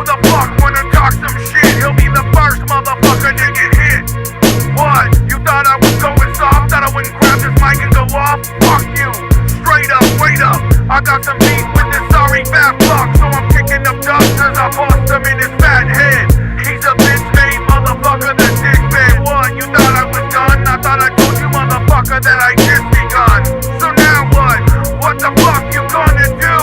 the fuck wanna talk some shit? He'll be the first motherfucker to get hit. What? You thought I was going soft? Thought I wouldn't grab this mic and go off? Fuck you. Straight up, wait up. I got some beef with this sorry fat fuck, so I'm kicking up dust cause I bust him in his fat head. He's a bitch made motherfucker, the dick bed. What? You thought I was done? I thought I told you motherfucker that I just begun. So now what? What the fuck you gonna do?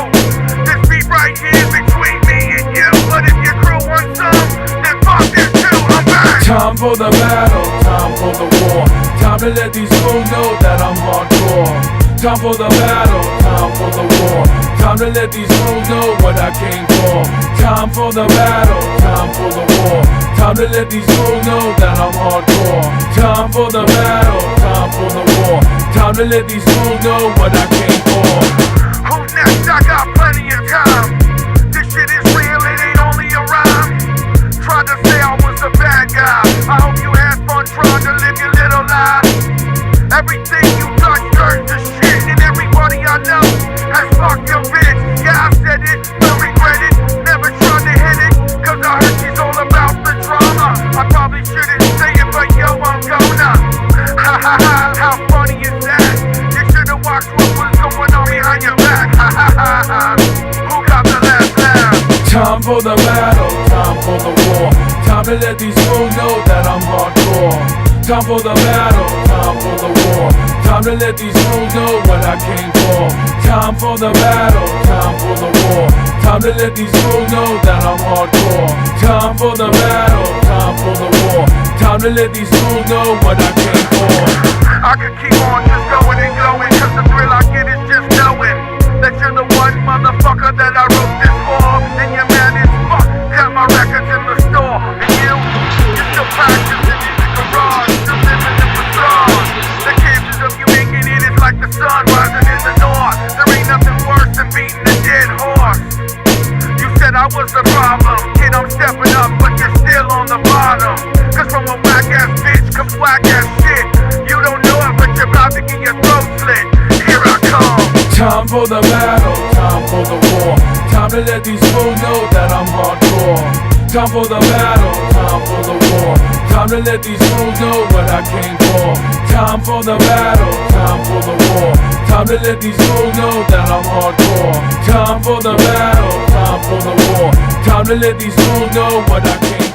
This beef right here between me and you. But if your crew wants some, then fuck this too. I'm back. Time for the battle, time for the war. Time to let these fools know that I'm hardcore. Time for the battle, time for the war. Time to let these fools know what I came for. Time for the battle, time for the war. Time to let these fools know that I'm hardcore. Time for the battle, time for the war. Time to let these fools know what I came for. Who's next? I got plenty of time. This shit is real, it ain't only a rhyme. Tried to say I was a bad guy. I hope you had fun trying to live your little life. Everything you touch turns to shit, and everybody I know has fucked your bitch. Yeah, I said it, but regret it. Never tried to hit it, cause I heard she's all about the drama. I probably shouldn't say it, but yo, I'm gonna. Ha ha ha, how funny is that? You should've watched what was going on behind your back. Ha ha ha ha, who got the last laugh? Time for the battle, time for the war. Time to let these fools know that I'm hardcore. Time for the battle, time for the war. Time to let these fools know what I came for. Time for the battle, time for the war. Time to let these fools know that I'm hardcore. Time for the battle, time for the war. Time to let these fools know what I came for. I could keep on just going and going, cause the thrill I get is just knowing that you're the one motherfucker that I wrote this for. And you're mad as fuck, got my records in the store. And you're still practicing in the garage, still living in facade. The chances of you making it is like the sun rising in the north. There ain't nothing worse than beating a dead horse. You said I was the problem, kid, I'm stepping up, but you're still on the bottom. Cause from a whack ass bitch comes whack ass shit. You don't know it, but you're about to get your throat slit. Here I come. Time for the battle, time for the war. Time to let these fools know that I'm hardcore. Time for the battle, time for the war. Time to let these fools know what I came for. Time for the battle, time for the war. Time to let these fools know that I'm hardcore. Time for the battle, time for the war. Time to let these fools know what I came for.